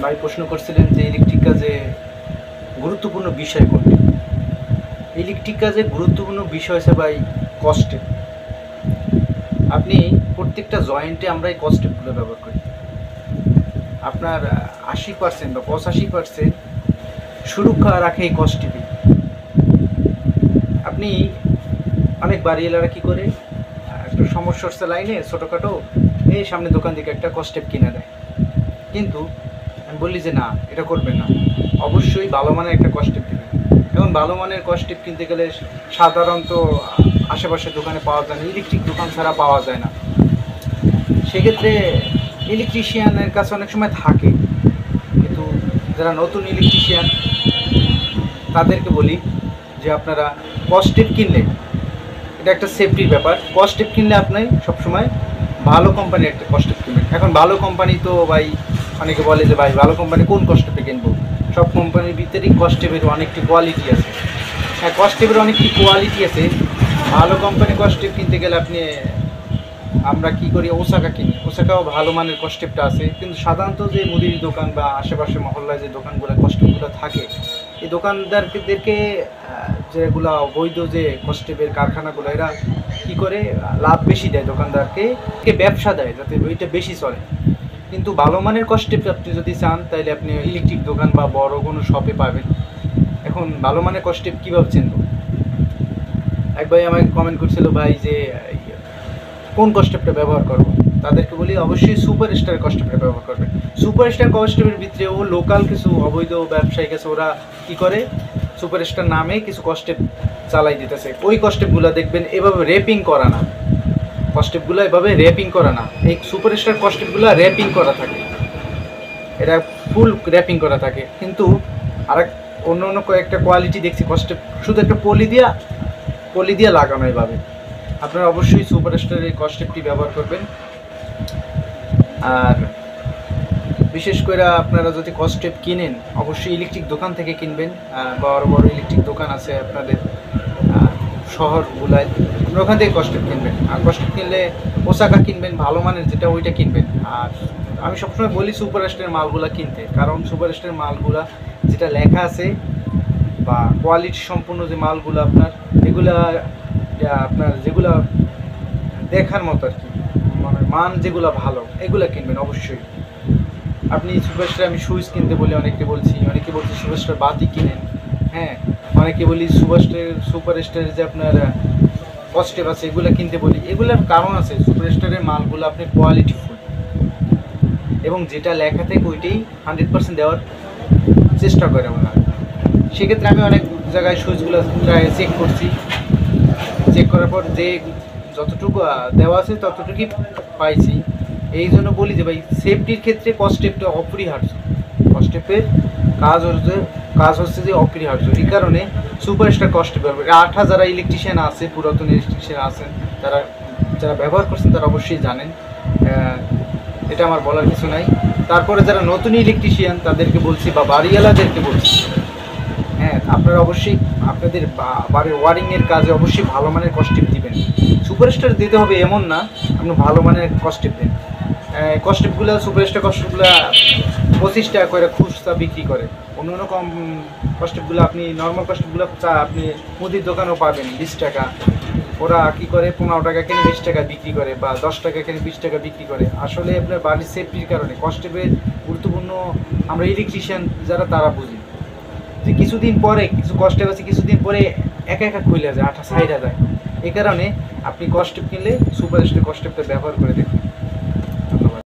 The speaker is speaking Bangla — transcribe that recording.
ভাই প্রশ্ন করছিলেন যে ইলেকট্রিক কাজে গুরুত্বপূর্ণ বিষয় কোনটি। ইলেকট্রিক কাজে গুরুত্বপূর্ণ বিষয় হচ্ছে ভাই কস্টেপ। আপনি প্রত্যেকটা জয়েন্টে আমরা এই কস্টেপগুলো ব্যবহার করি। আপনার 80% বা 85% সুরক্ষা রাখে এই কস্টেপে। আপনি অনেক বাড়িওয়ালারা কী করে, একটা সমস্যা হচ্ছে লাইনে ছোটোখাটো, এই সামনে দোকান থেকে একটা কস্টেপ কিনে দেয়। কিন্তু আমি বললি যে না, এটা করবেন না, অবশ্যই ভালো মানের একটা কস্টেপ দেবেন। এখন ভালো মানের কস্টেপ কিনতে গেলে সাধারণত আশেপাশের দোকানে পাওয়া যায় না, ইলেকট্রিক দোকান ছাড়া পাওয়া যায় না। সেক্ষেত্রে ইলেকট্রিশিয়ানের কাছে অনেক সময় থাকে, কিন্তু যারা নতুন ইলেকট্রিশিয়ান তাদেরকে বলি যে আপনারা কস্টেপ কিনলে, এটা একটা সেফটির ব্যাপার, কস্টেপ কিনলে আপনি সবসময় ভালো কোম্পানির একটা কস্টেপ কিনবেন। এখন ভালো কোম্পানি তো ভাই অনেকে বলে যে ভাই ভালো কোম্পানি কোন কস্টেপে কিনবো। সব কোম্পানির ভিতরেই কস্টেপের অনেকটি কোয়ালিটি আছে। হ্যাঁ, কস্টেপের অনেকটি কোয়ালিটি আছে। ভালো কোম্পানি কস্টেপ কিনতে গেলে আপনি, আমরা কি করি, ওসাকা কিনি। ওসাকাও ভালো মানের কস্টেপটা আছে, কিন্তু সাধারণত যে মুদির দোকান বা আশেপাশে মহল্লায় যে দোকানগুলো কস্টেপগুলো থাকে, এই দোকানদারদেরকে যেগুলো অবৈধ যে কস্টেপের কারখানাগুলো, এরা কী করে লাভ বেশি দেয় দোকানদারকে, ব্যবসা দেয় যাতে ওইটা বেশি চলে। কিন্তু ভালো মানের কস্টেপ আপনি যদি চান তাহলে আপনি ইলেকট্রিক দোকান বা বড় কোনো শপে পাবেন। এখন ভালো মানের কস্টেপ কীভাবে চিনব? এক ভাই আমাকে কমেন্ট করছিল ভাই যে কোন কস্টেপটা ব্যবহার করবো। তাদেরকে বলি অবশ্যই সুপার স্টার কস্টেপটা ব্যবহার করবে। সুপার স্টার কস্টেপের ভিতরে ও লোকাল কিছু অবৈধ ব্যবসায়ী আছে, ওরা কী করে সুপার স্টার নামে কিছু কস্টেপ চালাই দিতেছে। ওই কস্টেপগুলো দেখবেন এভাবে র্যাপিং করা না, কস্টেপগুলো এভাবে র্যাপিং করা না। এই সুপার স্টার কস্টেপগুলো র্যাপিং করা থাকে, এটা ফুল র্যাপিং করা থাকে। কিন্তু আরেক অন্য কয়েকটা কোয়ালিটি দেখছি কস্টেপ শুধু একটা পলি দিয়ে লাগানো। এভাবে আপনারা অবশ্যই সুপার স্টারের এই কস্টেপটি ব্যবহার করবেন। আর বিশেষ করে আপনারা যদি কস্টেপ কিনেন অবশ্যই ইলেকট্রিক দোকান থেকে কিনবেন। বড় বড় ইলেকট্রিক দোকান আছে আপনাদের শহরগুলায়, ওখান থেকে কস্টেপ কিনবেন। আর কস্টেপ কিনলে ওসাকা কিনবেন, ভালো মানের যেটা ওইটা কিনবেন। আর আমি সবসময় বলি সুপার স্টারের মালগুলা কিনতে, কারণ সুপার স্টারের মালগুলা যেটা লেখা আছে বা কোয়ালিটি সম্পূর্ণ যে মালগুলো আপনার, এগুলা আপনার যেগুলো দেখার মতো আর কি, মানে মান যেগুলো ভালো, এগুলো কিনবেন অবশ্যই। আপনি সুপার স্টার, আমি সুইচ কিনতে বলি অনেকে বলছি সুপার স্টার বাতি কিনেন। হ্যাঁ, অনেকে বলি সুপার স্টারের যে আপনার কস্টেপ আছে এগুলো কিনতে বলি। এগুলোর কারণ আছে, সুপার স্টারের মালগুলো আপনি কোয়ালিটিফুল এবং যেটা লেখা থাকে ওইটাই 100% দেওয়ার চেষ্টা করে ওরা। সেক্ষেত্রে আমি অনেক জায়গায় সুইচগুলো প্রায় চেক করছি, চেক করার পর যে যতটুকু দেওয়া আছে ততটুকুই পাইছি। এই জন্য বলি যে ভাই সেফটির ক্ষেত্রে কস্টেপটা অপরিহার্য। কস্টেপের কাজ হচ্ছে যে অপরিহার্য। এই কারণে সুপার স্টার কস্টেপ ব্যবহার, 8 যারা ইলেকট্রিশিয়ান আছে, পুরাতন ইলেকট্রিশিয়ান আছেন, যারা ব্যবহার করছেন তারা অবশ্যই জানেন, এটা আমার বলার কিছু নাই। তারপরে যারা নতুন ইলেকট্রিশিয়ান তাদেরকে বলছি বা বাড়িওয়ালাদেরকে বলছি, হ্যাঁ আপনারা অবশ্যই আপনাদের বাড়ির ওয়ারিংয়ের কাজে অবশ্যই ভালো মানের কস্টেপ দিবেন। সুপার স্টার দিতে হবে এমন না, আপনি ভালো মানের কস্টেপ দেন। কস্টেপগুলো সুপার স্টার কস্টেপগুলো 25 টাকা করে খুচরা বিক্রি করে। অন্য কম কস্টেপগুলো আপনি নর্মাল কস্টেপগুলো আপনি মুদির দোকানেও পাবেন 20 টাকা। ওরা কী করে 15 টাকা কিনে 20 টাকা বিক্রি করে, বা 10 টাকা কিনে 20 টাকা বিক্রি করে। আসলে আপনার বাড়ির সেফটির কারণে কস্টেপের গুরুত্বপূর্ণ আমরা ইলেকট্রিশিয়ান যারা তারা বুঝি যে কিছুদিন পরে কিছু কস্টেপ আছে, কিছুদিন পরে একা খুলে যায়, আঠা সাইডা যায়। এই কারণে আপনি কস্টেপ কিনলে সুপার স্টার কস্টেপটা ব্যবহার করে দেখুন।